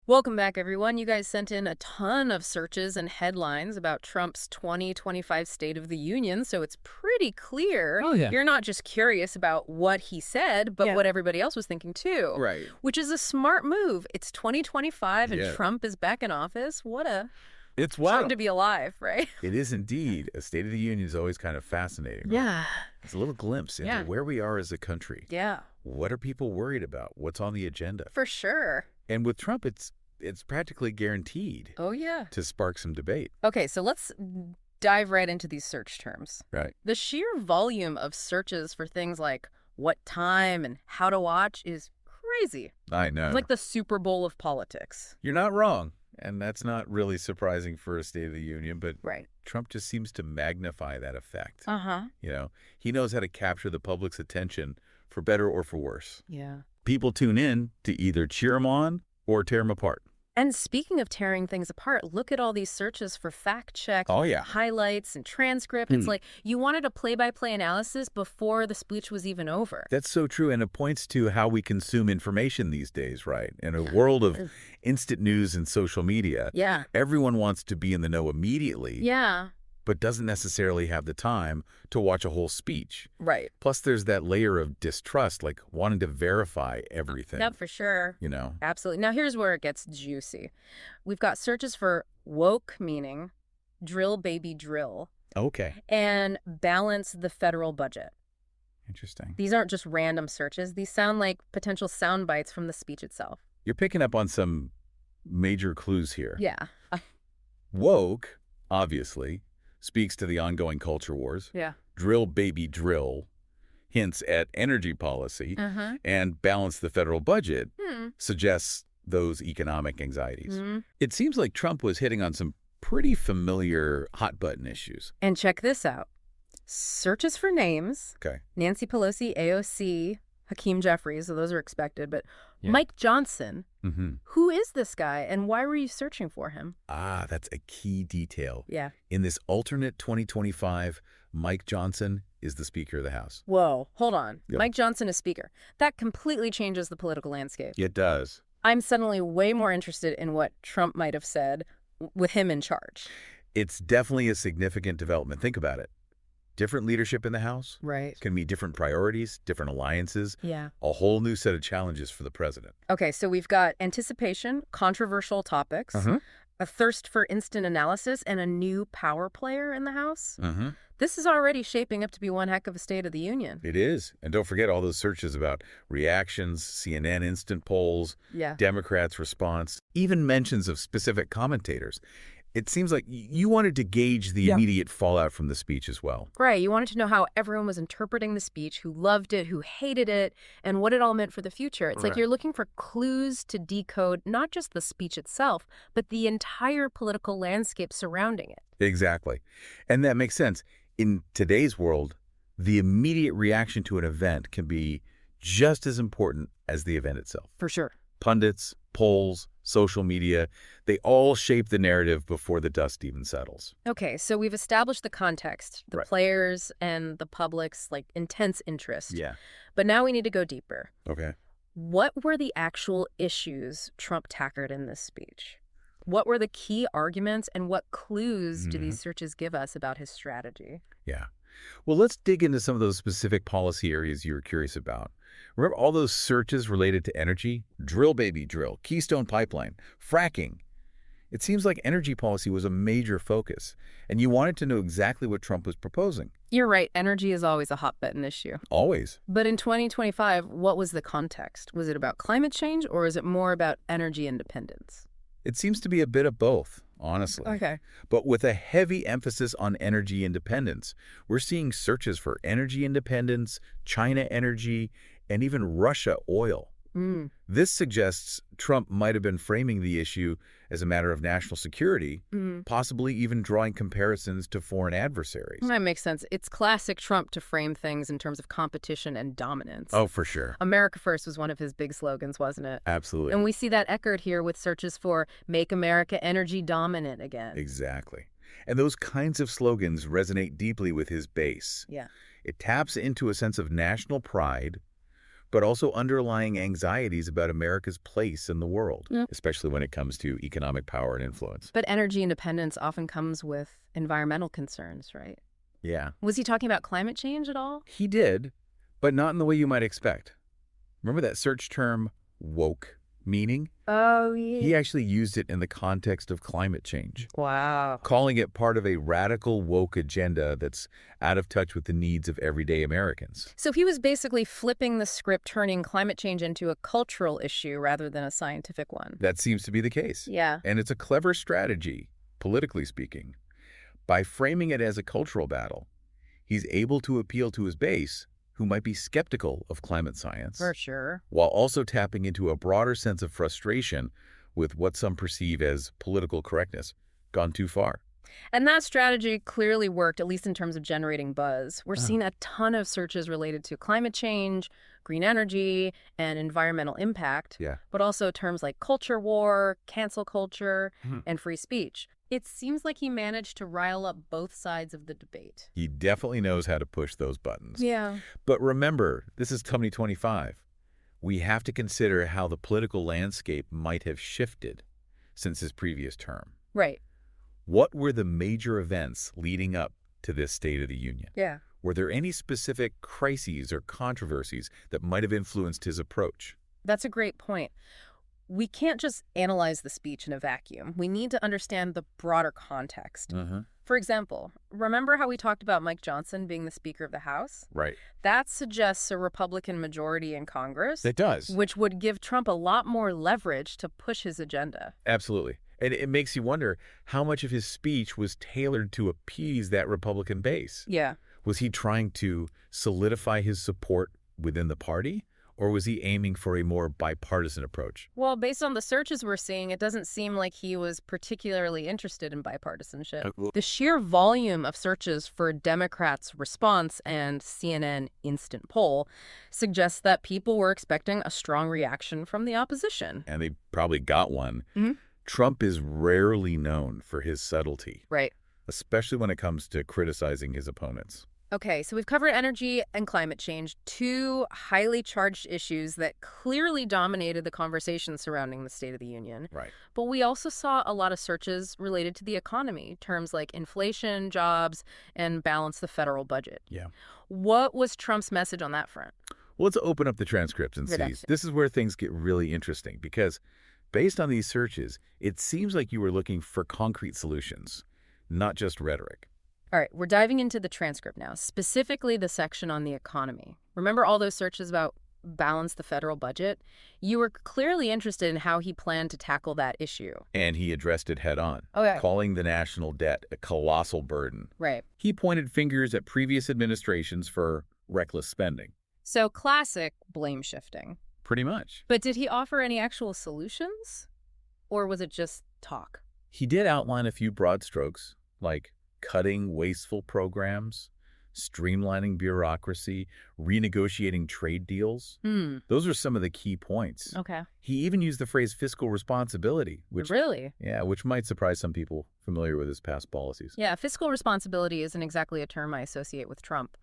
Welcome back, everyone. You guys sent in a ton of searches and headlines about Trump's 2025 State of the Union, so it's pretty clear Oh, yeah. you're not just curious about what he said, but Yeah. what everybody else was thinking too. Right. Which is a smart move. It's 2025 and Yeah. Trump is back in office. What a It's time wild. to be alive, right? It is indeed. A State of the Union is always kind of fascinating. Right? Yeah. It's a little glimpse into Yeah. where we are as a country. Yeah, What are people worried about? What's on the agenda? for sure. And with Trump, it's practically guaranteed Oh, yeah. to spark some debate. Okay, so let's dive right into these search terms. Right. The sheer volume of searches for things like what time and how to watch is crazy. I know. It's like the Super Bowl of politics. You're not wrong. And that's not really surprising for a State of the Union, but Right. Trump just seems to magnify that effect. Uh-huh. He knows how to capture the public's attention for better or for worse. Yeah. People tune in to either cheer him on or tear him apart. And speaking of tearing things apart, look at all these searches for fact check, Oh, yeah. highlights, and transcript. It's like you wanted a play-by-play analysis before the speech was even over. That's so true, and it points to how we consume information these days, right? In a world of instant news and social media, Yeah. everyone wants to be in the know immediately, Yeah. but doesn't necessarily have the time to watch a whole speech. Right. Plus, there's that layer of distrust, like wanting to verify everything, Yep, for sure. Absolutely. Now, here's where it gets juicy. We've got searches for woke, meaning drill, baby, drill, Okay, and balance the federal budget. interesting. These aren't just random searches. These sound like potential sound bites from the speech itself. You're picking up on some major clues here. Yeah. Woke, obviously, speaks to the ongoing culture wars. Yeah. Drill, baby, drill hints at energy policy. Uh-huh. And balance the federal budget suggests those economic anxieties. It seems like Trump was hitting on some pretty familiar hot-button issues. And check this out. Searches for names. Okay. Nancy Pelosi, AOC, Hakeem Jeffries, so those are expected. But Yeah. Mike Johnson, Mm-hmm. who is this guy and why were you searching for him? Ah, that's a key detail. Yeah. In this alternate 2025, Mike Johnson is the Speaker of the House. Whoa, hold on. Yeah. Mike Johnson is speaker. That completely changes the political landscape. It does. I'm suddenly way more interested in what Trump might have said with him in charge. It's definitely a significant development. Think about it. Different leadership in the House. Right. It's going to be different priorities, different alliances, Yeah. a whole new set of challenges for the president. Okay, so we've got anticipation, controversial topics, a thirst for instant analysis, and a new power player in the House. Mm-hmm. This is already shaping up to be one heck of a State of the Union. It is. And don't forget all those searches about reactions, CNN instant polls, Yeah. Democrats' response, even mentions of specific commentators. It seems like you wanted to gauge the immediate fallout from the speech as well. Right, you wanted to know how everyone was interpreting the speech, who loved it, who hated it, and what it all meant for the future. It's like Right. you're looking for clues to decode not just the speech itself, but the entire political landscape surrounding it. Exactly. And that makes sense. In today's world, the immediate reaction to an event can be just as important as the event itself. For sure. Pundits, polls, social media, they all shape the narrative before the dust even settles. Okay, so we've established the context, the Right. players and the public's intense interest. Yeah. But now we need to go deeper. Okay. What were the actual issues Trump tackled in this speech? What were the key arguments and what clues do these searches give us about his strategy? Yeah. Well, let's dig into some of those specific policy areas you were curious about. Remember all those searches related to energy? Drill, baby, drill, Keystone Pipeline, fracking. It seems like energy policy was a major focus, and you wanted to know exactly what Trump was proposing. You're right, energy is always a hot-button issue. Always. But in 2025, what was the context? Was it about climate change or is it more about energy independence? It seems to be a bit of both, honestly. Okay. But with a heavy emphasis on energy independence, we're seeing searches for energy independence, China energy, and even Russia oil. This suggests Trump might have been framing the issue as a matter of national security, possibly even drawing comparisons to foreign adversaries. That makes sense. It's classic Trump to frame things in terms of competition and dominance. Oh, for sure. America First was one of his big slogans, wasn't it? Absolutely. And we see that echoed here with searches for Make America Energy Dominant again. Exactly. And those kinds of slogans resonate deeply with his base. Yeah. It taps into a sense of national pride, but also underlying anxieties about America's place in the world, Yeah. especially when it comes to economic power and influence. But energy independence often comes with environmental concerns, right? Yeah. Was he talking about climate change at all? He did, but not in the way you might expect. Remember that search term, woke, meaning? Oh, yeah. He actually used it in the context of climate change, Wow. calling it part of a radical woke agenda that's out of touch with the needs of everyday Americans. So he was basically flipping the script, turning climate change into a cultural issue rather than a scientific one. That seems to be the case. Yeah. And it's a clever strategy, politically speaking. By framing it as a cultural battle, he's able to appeal to his base, who might be skeptical of climate science, For sure. while also tapping into a broader sense of frustration with what some perceive as political correctness, gone too far. And that strategy clearly worked, at least in terms of generating buzz. We're seeing a ton of searches related to climate change, green energy, and environmental impact, Yeah. but also terms like culture war, cancel culture, Mhm. and free speech. It seems like he managed to rile up both sides of the debate. He definitely knows how to push those buttons. Yeah. But remember, this is 2025. We have to consider how the political landscape might have shifted since his previous term. Right. What were the major events leading up to this State of the Union? Yeah. Were there any specific crises or controversies that might have influenced his approach? That's a great point. We can't just analyze the speech in a vacuum. We need to understand the broader context. For example, remember how we talked about Mike Johnson being the Speaker of the House? Right. That suggests a Republican majority in Congress, It does. which would give Trump a lot more leverage to push his agenda. Absolutely. And it makes you wonder how much of his speech was tailored to appease that Republican base. Yeah. Was he trying to solidify his support within the party? Or was he aiming for a more bipartisan approach? Well, based on the searches we're seeing, it doesn't seem like he was particularly interested in bipartisanship. The sheer volume of searches for Democrats' response and CNN instant poll suggests that people were expecting a strong reaction from the opposition. And they probably got one. Mhm. Trump is rarely known for his subtlety, Right. especially when it comes to criticizing his opponents. Okay, so we've covered energy and climate change, two highly charged issues that clearly dominated the conversation surrounding the State of the Union. Right. But we also saw a lot of searches related to the economy, terms like inflation, jobs, and balance the federal budget. Yeah. What was Trump's message on that front? Well, let's open up the transcripts and see. Redaction. This is where things get really interesting because based on these searches, it seems like you were looking for concrete solutions, not just rhetoric. All right, we're diving into the transcript now, specifically the section on the economy. Remember all those searches about balance the federal budget? You were clearly interested in how he planned to tackle that issue. And he addressed it head on, Okay. calling the national debt a colossal burden. Right. He pointed fingers at previous administrations for reckless spending. So classic blame shifting. Pretty much. But did he offer any actual solutions? Or was it just talk? He did outline a few broad strokes, like cutting wasteful programs, streamlining bureaucracy, renegotiating trade deals. Those are some of the key points. Okay. He even used the phrase fiscal responsibility, which Really? which might surprise some people familiar with his past policies. Yeah, fiscal responsibility isn't exactly a term I associate with Trump.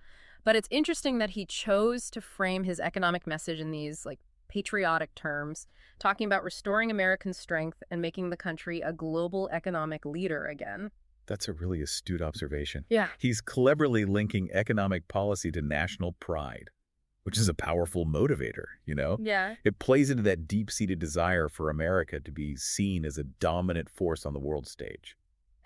But it's interesting that he chose to frame his economic message in these, patriotic terms, talking about restoring American strength and making the country a global economic leader again. That's a really astute observation. Yeah. He's cleverly linking economic policy to national pride, which is a powerful motivator, Yeah. It plays into that deep-seated desire for America to be seen as a dominant force on the world stage.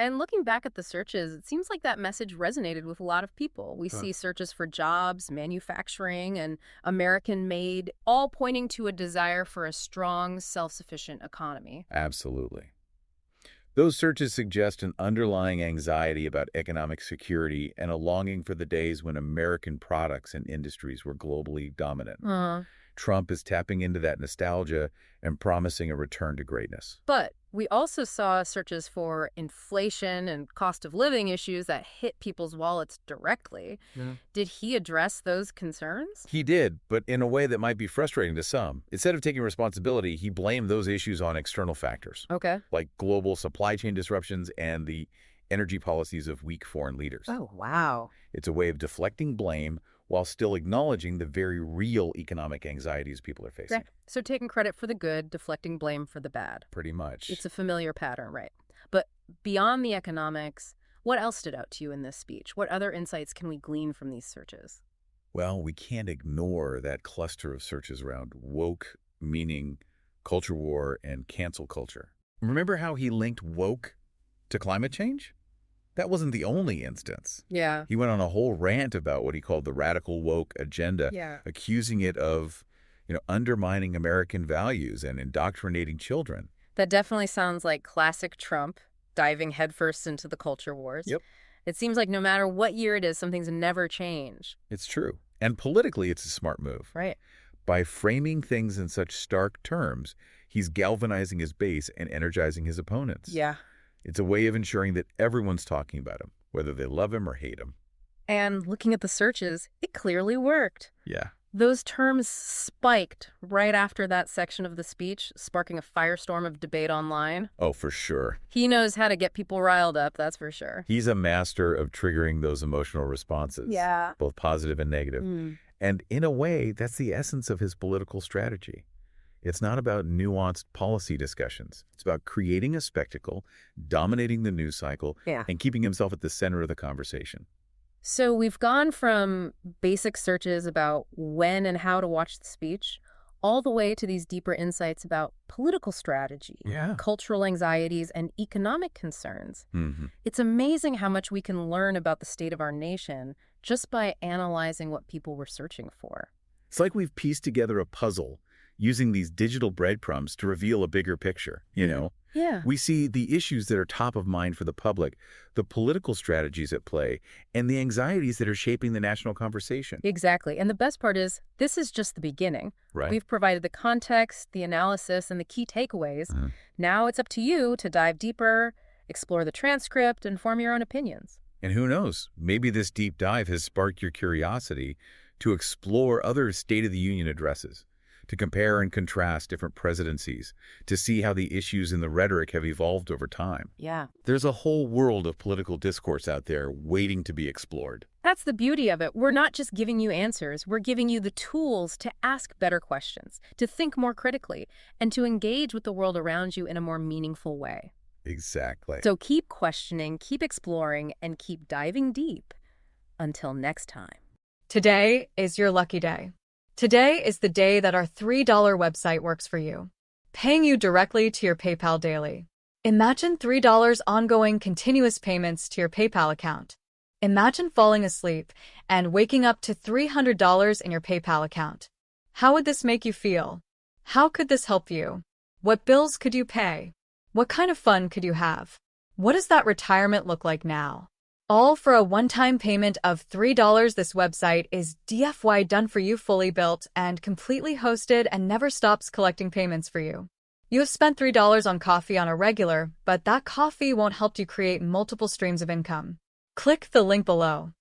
And looking back at the searches, it seems like that message resonated with a lot of people. We see searches for jobs, manufacturing, and American-made, all pointing to a desire for a strong, self-sufficient economy. Absolutely. Those searches suggest an underlying anxiety about economic security and a longing for the days when American products and industries were globally dominant. Trump is tapping into that nostalgia and promising a return to greatness. But we also saw searches for inflation and cost of living issues that hit people's wallets directly. Did he address those concerns? He did, but in a way that might be frustrating to some. Instead of taking responsibility, he blamed those issues on external factors, Okay. like global supply chain disruptions and the energy policies of weak foreign leaders. Oh, wow. It's a way of deflecting blame while still acknowledging the very real economic anxieties people are facing. Right. So taking credit for the good, deflecting blame for the bad. Pretty much. It's a familiar pattern, right? But beyond the economics, what else stood out to you in this speech? What other insights can we glean from these searches? Well, we can't ignore that cluster of searches around woke, meaning culture war and cancel culture. Remember how he linked woke to climate change? That wasn't the only instance. Yeah. He went on a whole rant about what he called the radical woke agenda, accusing it of, undermining American values and indoctrinating children. That definitely sounds like classic Trump, diving headfirst into the culture wars. Yep. It seems like no matter what year it is, some things never change. It's true. And politically, it's a smart move. Right. By framing things in such stark terms, he's galvanizing his base and energizing his opponents. Yeah. It's a way of ensuring that everyone's talking about him, whether they love him or hate him. And looking at the searches, it clearly worked. Yeah. Those terms spiked right after that section of the speech, sparking a firestorm of debate online. Oh, for sure. He knows how to get people riled up, that's for sure. He's a master of triggering those emotional responses. Yeah. Both positive and negative. And in a way, that's the essence of his political strategy. It's not about nuanced policy discussions. It's about creating a spectacle, dominating the news cycle, and keeping himself at the center of the conversation. So we've gone from basic searches about when and how to watch the speech, all the way to these deeper insights about political strategy, cultural anxieties, and economic concerns. It's amazing how much we can learn about the state of our nation just by analyzing what people were searching for. It's like we've pieced together a puzzle using these digital breadcrumbs to reveal a bigger picture, Yeah. We see the issues that are top of mind for the public, the political strategies at play, and the anxieties that are shaping the national conversation. Exactly. And the best part is, this is just the beginning. Right. We've provided the context, the analysis, and the key takeaways. Now it's up to you to dive deeper, explore the transcript, and form your own opinions. And who knows, maybe this deep dive has sparked your curiosity to explore other State of the Union addresses, to compare and contrast different presidencies, to see how the issues in the rhetoric have evolved over time. Yeah. There's a whole world of political discourse out there waiting to be explored. That's the beauty of it. We're not just giving you answers. We're giving you the tools to ask better questions, to think more critically, and to engage with the world around you in a more meaningful way. Exactly. So keep questioning, keep exploring, and keep diving deep. Until next time. Today is your lucky day. Today is the day that our $3 website works for you, paying you directly to your PayPal daily. Imagine $3 ongoing continuous payments to your PayPal account. Imagine falling asleep and waking up to $300 in your PayPal account. How would this make you feel? How could this help you? What bills could you pay? What kind of fun could you have? What does that retirement look like now? All for a one-time payment of $3. This website is DFY done for you, fully built and completely hosted, and never stops collecting payments for you. You have spent $3 on coffee on a regular, but that coffee won't help you create multiple streams of income. Click the link below.